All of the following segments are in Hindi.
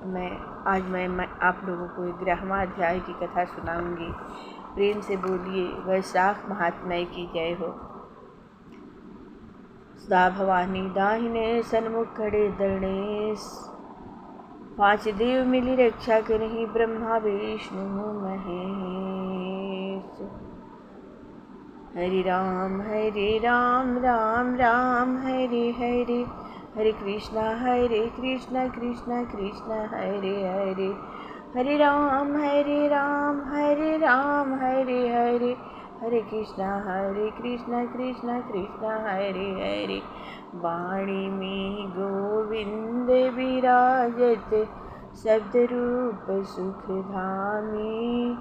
आज मैं आप लोगों को 11वां अध्याय की कथा सुनाऊंगी। प्रेम से बोलिए वैशाख महात्म्य की जय हो। सदा भवानी दाहिने सन्मुख खड़े दरणेश, 5 देव मिली रक्षा करही ब्रह्मा विष्णु महेश। हरे राम राम राम हरे हरे, हरे कृष्णा कृष्णा कृष्णा हरे हरे। हरे राम हरे हरे, हरे कृष्णा कृष्णा कृष्णा हरे हरे। वाणी में गोविंद विराजत, शब्द रूप सुख धामी।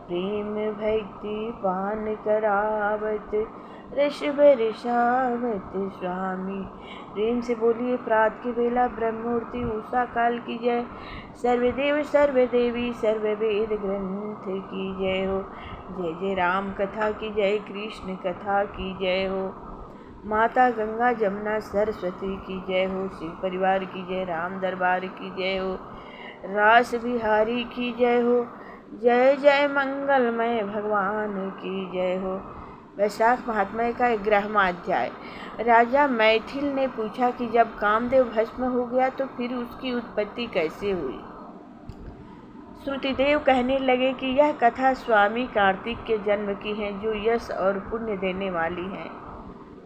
प्रेम भक्ति पान करावत, रस बरसावत स्वामी। प्रेम से बोलिए प्रात की बेला ब्रह्मूर्ति उषा काल की जय। सर्वदेव सर्वदेवी सर्ववेद ग्रंथ की जय हो। जय जय राम कथा की जय, कृष्ण कथा की जय हो। माता गंगा जमुना सरस्वती की जय हो। शिव परिवार की जय, राम दरबार की जय हो। रास बिहारी की जय हो। जय जय मंगलमय भगवान की जय हो। वैशाख महात्म्य का 11वां अध्याय। राजा मैथिल ने पूछा कि जब कामदेव भस्म हो गया तो फिर उसकी उत्पत्ति कैसे हुई। श्रुतिदेव कहने लगे कि यह कथा स्वामी कार्तिक के जन्म की है, जो यश और पुण्य देने वाली है।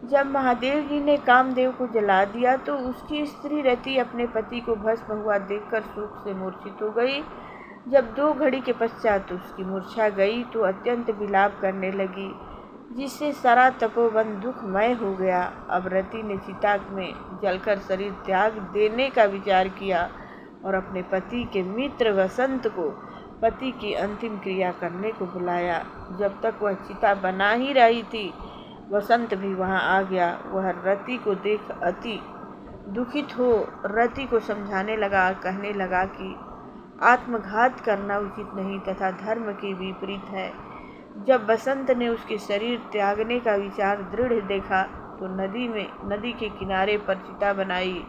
जब महादेव जी ने कामदेव को जला दिया तो उसकी स्त्री रति अपने पति को भस्म हुआ देखकर शोक से मूर्छित हो गई। जब 2 घड़ी के पश्चात उसकी मूर्छा गई तो अत्यंत विलाप करने लगी, जिससे सारा तपोवन दुखमय हो गया। अब रति ने चिता में जलकर शरीर त्याग देने का विचार किया और अपने पति के मित्र वसंत को पति की अंतिम क्रिया करने को बुलाया। जब तक वह चिता बना ही रही थी, वसंत भी वहां आ गया। वह रति को देख अति दुखित हो रति को समझाने लगा, कहने लगा कि आत्मघात करना उचित नहीं तथा धर्म के विपरीत है। जब बसंत ने उसके शरीर त्यागने का विचार दृढ़ देखा तो नदी के किनारे पर चिता बनाई।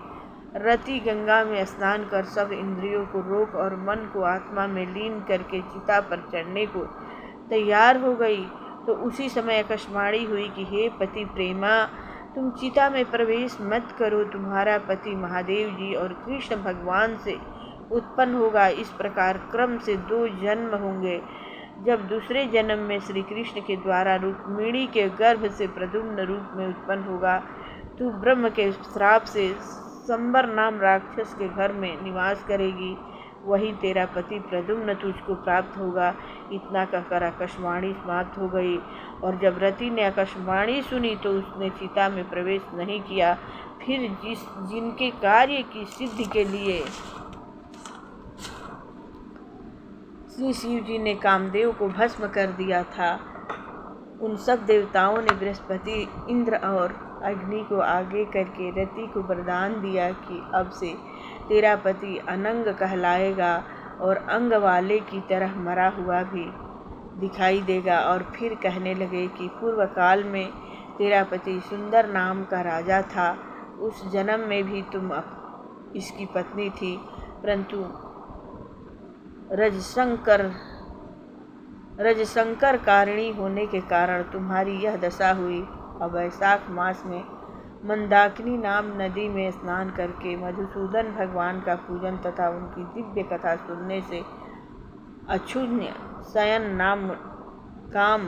रति गंगा में स्नान कर सब इंद्रियों को रोक और मन को आत्मा में लीन करके चिता पर चढ़ने को तैयार हो गई तो उसी समय आकाशवाणी हुई कि हे पति प्रेमा, तुम चिता में प्रवेश मत करो। तुम्हारा पति महादेव जी और कृष्ण भगवान से उत्पन्न होगा। इस प्रकार क्रम से 2 जन्म होंगे। जब दूसरे जन्म में श्री कृष्ण के द्वारा रुक्मिणी के गर्भ से प्रद्युम्न रूप में उत्पन्न होगा। तू ब्रह्म के श्राप से संबर नाम राक्षस के घर में निवास करेगी, वही तेरा पति प्रद्युम्न तुझको प्राप्त होगा। इतना कहकर आकाशवाणी समाप्त हो गई। और जब रति ने आकाशवाणी सुनी तो उसने चिता में प्रवेश नहीं किया। फिर जिनके कार्य की सिद्धि के लिए श्री शिव जी ने कामदेव को भस्म कर दिया था, उन सब देवताओं ने बृहस्पति, इंद्र और अग्नि को आगे करके रति को वरदान दिया कि अब से तेरा पति अनंग कहलाएगा और अंग वाले की तरह मरा हुआ भी दिखाई देगा। और फिर कहने लगे कि पूर्व काल में तेरा पति सुंदर नाम का राजा था। उस जन्म में भी तुम इसकी पत्नी थी, परंतु रजशंकर कारिणी होने के कारण तुम्हारी यह दशा हुई। अब वैशाख मास में मंदाकिनी नाम नदी में स्नान करके मधुसूदन भगवान का पूजन तथा उनकी दिव्य कथा सुनने से अक्षुण्य शयन नाम काम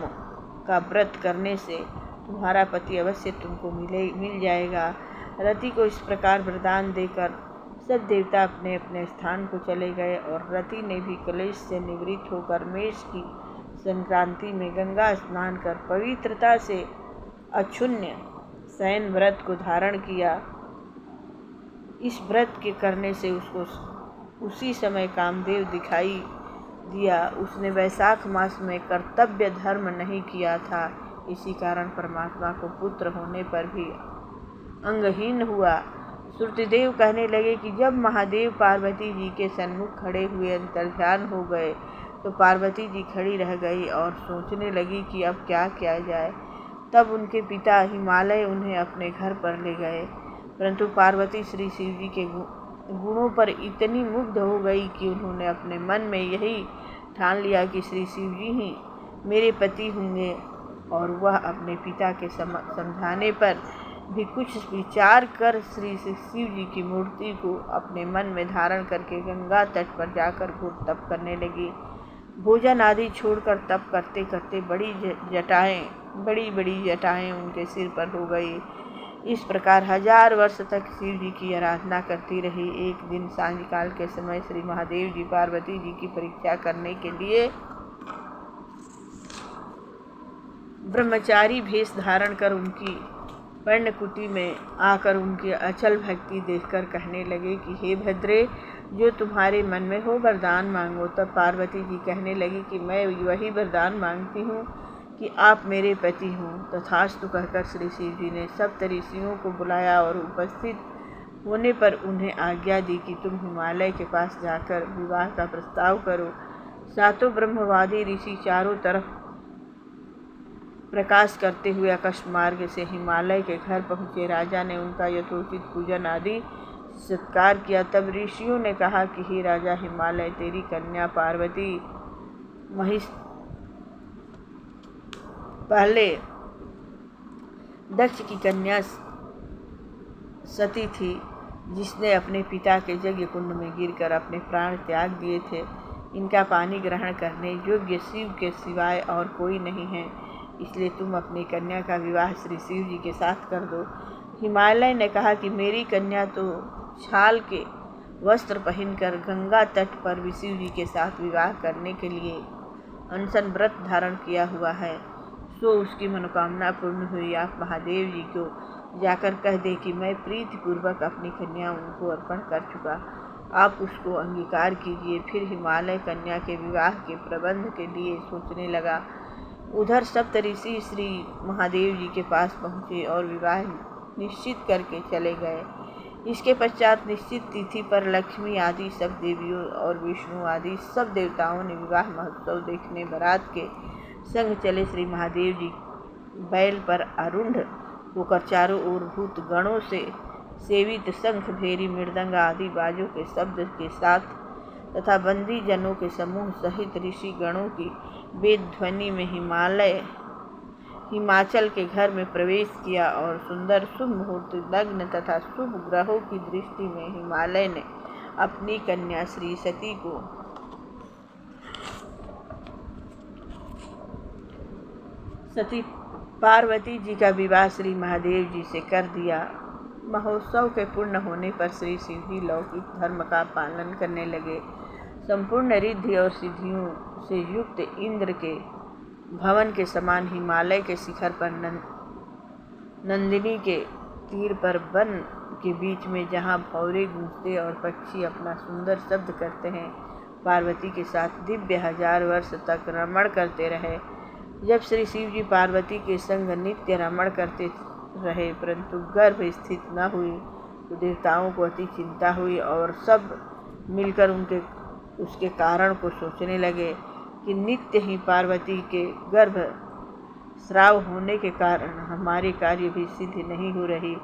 का व्रत करने से तुम्हारा पति अवश्य तुमको मिल जाएगा। रति को इस प्रकार वरदान देकर सब देवता अपने अपने स्थान को चले गए और रति ने भी कलेश से निवृत्त होकर मेष की संक्रांति में गंगा स्नान कर पवित्रता से अक्षुण्य शयन व्रत को धारण किया। इस व्रत के करने से उसको उसी समय कामदेव दिखाई दिया। उसने वैशाख मास में कर्तव्य धर्म नहीं किया था, इसी कारण परमात्मा को पुत्र होने पर भी अंगहीन हुआ। श्रुतिदेव कहने लगे कि जब महादेव पार्वती जी के सन्मुख खड़े हुए अंतर्ध्यान हो गए तो पार्वती जी खड़ी रह गई और सोचने लगी कि अब क्या किया जाए। तब उनके पिता हिमालय उन्हें अपने घर पर ले गए, परंतु पार्वती श्री शिव जी के गुणों पर इतनी मुग्ध हो गई कि उन्होंने अपने मन में यही ठान लिया कि श्री शिव जी ही मेरे पति होंगे। और वह अपने पिता के समझाने पर भी कुछ विचार कर श्री शिव जी की मूर्ति को अपने मन में धारण करके गंगा तट पर जाकर घोर तप करने लगी। भोजन आदि छोड़कर तप करते करते बड़ी बड़ी जटाएं उनके सिर पर हो गई। इस प्रकार 1000 वर्ष तक शिव जी की आराधना करती रही। एक दिन सांझकाल के समय श्री महादेव जी पार्वती जी की परीक्षा करने के लिए ब्रह्मचारी भेष धारण कर उनकी पर्णकुटी में आकर उनकी अचल भक्ति देखकर कहने लगे कि हे भद्रे, जो तुम्हारे मन में हो वरदान मांगो। तब पार्वती जी कहने लगी कि मैं वही वरदान मांगती हूँ कि आप मेरे पति हों। तथास्तु कहकर श्री शिव जी ने सब ऋषियों को बुलाया और उपस्थित होने पर उन्हें आज्ञा दी कि तुम हिमालय के पास जाकर विवाह का प्रस्ताव करो। सातों ब्रह्मवादी ऋषि चारों तरफ प्रकाश करते हुए आकाश मार्ग से हिमालय के घर पहुँचे। राजा ने उनका यथोचित पूजन आदि सत्कार किया। तब ऋषियों ने कहा कि हे राजा हिमालय, तेरी कन्या पार्वती पहले दक्ष की कन्या सती थी, जिसने अपने पिता के यज्ञ कुंड में गिरकर अपने प्राण त्याग दिए थे। इनका पानी ग्रहण करने योग्य शिव के सिवाय और कोई नहीं है, इसलिए तुम अपनी कन्या का विवाह श्री शिव जी के साथ कर दो। हिमालय ने कहा कि मेरी कन्या तो छाल के वस्त्र पहनकर गंगा तट पर शिव जी के साथ विवाह करने के लिए अनशन व्रत धारण किया हुआ है, सो उसकी मनोकामना पूर्ण हुई। आप महादेव जी को जाकर कह दे कि मैं प्रीतिपूर्वक अपनी कन्या उनको अर्पण कर चुका, आप उसको अंगीकार कीजिए। फिर हिमालय कन्या के विवाह के प्रबंध के लिए सोचने लगा। उधर सप्तऋषि श्री महादेव जी के पास पहुँचे और विवाह निश्चित करके चले गए। इसके पश्चात निश्चित तिथि पर लक्ष्मी आदि सब देवियों और विष्णु आदि सब देवताओं ने विवाह महोत्सव देखने बारात के संग चले। श्री महादेव जी बैल पर आरूढ़ होकर चारों ओर भूत गणों से सेवित शंख, भेरी, मृदंग आदि बाजों के शब्द के साथ तथा बंदी जनों के समूह सहित ऋषि गणों की वेद ध्वनि में हिमाचल के घर में प्रवेश किया। और सुंदर शुभ मुहूर्त लग्न तथा शुभ ग्रहों की दृष्टि में हिमालय ने अपनी कन्या श्री सती को सती पार्वती जी का विवाह श्री महादेव जी से कर दिया। महोत्सव के पूर्ण होने पर श्री शिव जी लौकिक धर्म का पालन करने लगे। संपूर्ण रिद्धि और सिद्धियों से युक्त इंद्र के भवन के समान हिमालय के शिखर पर नंदिनी के तीर पर वन के बीच में, जहाँ भौरे गूंजते और पक्षी अपना सुंदर शब्द करते हैं, पार्वती के साथ दिव्य 1000 वर्ष तक रमण करते रहे। जब श्री शिव जी पार्वती के संग नित्य रमण करते रहे परंतु गर्भ स्थित न हुई, तो देवताओं को अति चिंता हुई और सब मिलकर उसके कारण को सोचने लगे कि नित्य ही पार्वती के गर्भ स्राव होने के कारण हमारे कार्य भी सिद्ध नहीं हो रही।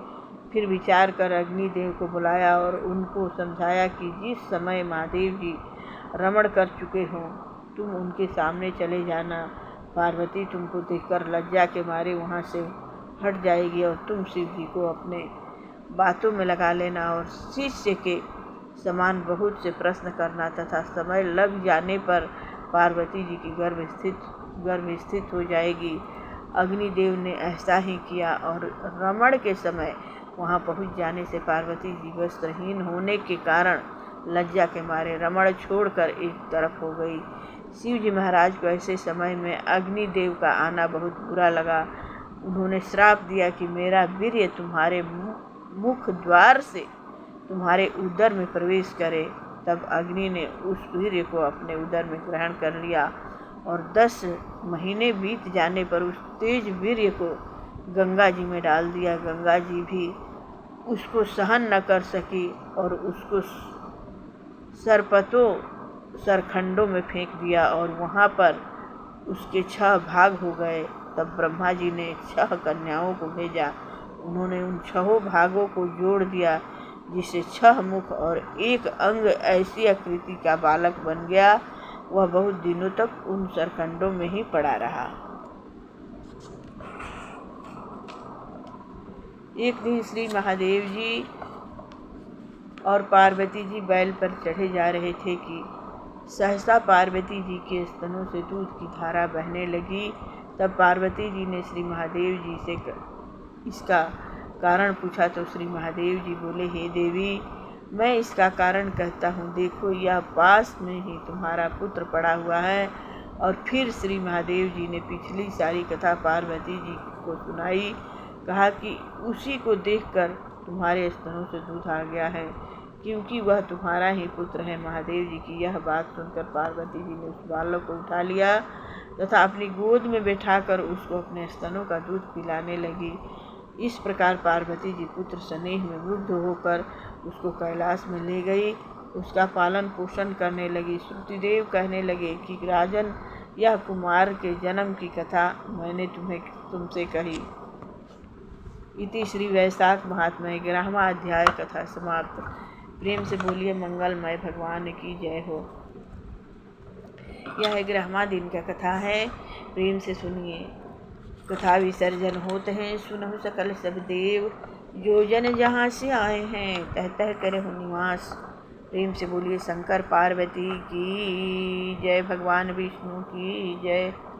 फिर विचार कर अग्निदेव को बुलाया और उनको समझाया कि जिस समय महादेव जी रमण कर चुके हों, तुम उनके सामने चले जाना। पार्वती तुमको देखकर लज्जा के मारे वहाँ से हट जाएगी और तुम शिव जी को अपने बातों में लगा लेना और शिष्य के समान बहुत से प्रश्न करना तथा समय लग जाने पर पार्वती जी की गर्भ स्थित हो जाएगी। अग्निदेव ने ऐसा ही किया और रमण के समय वहां पहुंच जाने से पार्वती जी वस्त्रहीन होने के कारण लज्जा के मारे रमण छोड़कर एक तरफ हो गई। शिव जी महाराज को ऐसे समय में अग्निदेव का आना बहुत बुरा लगा। उन्होंने श्राप दिया कि मेरा वीर्य तुम्हारे मुख द्वार से तुम्हारे उदर में प्रवेश करे। तब अग्नि ने उस वीर्य को अपने उदर में ग्रहण कर लिया और 10 महीने बीत जाने पर उस तेज वीर्य को गंगा जी में डाल दिया। गंगा जी भी उसको सहन न कर सकी और उसको सरखंडों में फेंक दिया और वहाँ पर उसके 6 भाग हो गए। तब ब्रह्मा जी ने 6 कन्याओं को भेजा। उन्होंने उन 6 भागों को जोड़ दिया। जिससे 6 मुख और 1 अंग ऐसी आकृति का बालक बन गया। वह बहुत दिनों तक उन सरखंडों में ही पड़ा रहा। एक दिन श्री महादेव जी और पार्वती जी बैल पर चढ़े जा रहे थे कि सहसा पार्वती जी के स्तनों से दूध की धारा बहने लगी। तब पार्वती जी ने श्री महादेव जी से इसका कारण पूछा तो श्री महादेव जी बोले, हे देवी, मैं इसका कारण कहता हूँ। देखो, यह पास में ही तुम्हारा पुत्र पड़ा हुआ है। और फिर श्री महादेव जी ने पिछली सारी कथा पार्वती जी को सुनाई। कहा कि उसी को देखकर तुम्हारे स्तनों से दूध आ गया है, क्योंकि वह तुम्हारा ही पुत्र है। महादेव जी की यह बात सुनकर पार्वती जी ने उस बालक को उठा लिया तथा अपनी गोद में बैठाकर उसको अपने स्तनों का दूध पिलाने लगी। इस प्रकार पार्वती जी पुत्र स्नेह में मुग्ध होकर उसको कैलाश में ले गई, उसका पालन पोषण करने लगी। श्रुतिदेव कहने लगे कि राजन, यह कुमार के जन्म की कथा मैंने तुमसे कही। इति श्री वैशाख महात्म्य 11वां अध्याय कथा समाप्त। प्रेम से बोलिए मंगलमय भगवान की जय हो। यह 11वां दिन का कथा है। प्रेम से सुनिए। कथा विसर्जन होते हैं, सुनहु सकल सब देव, जो जन जहाँ से आए हैं तह तह करे हो निवास। प्रेम से बोलिए शंकर पार्वती की जय, भगवान विष्णु की जय।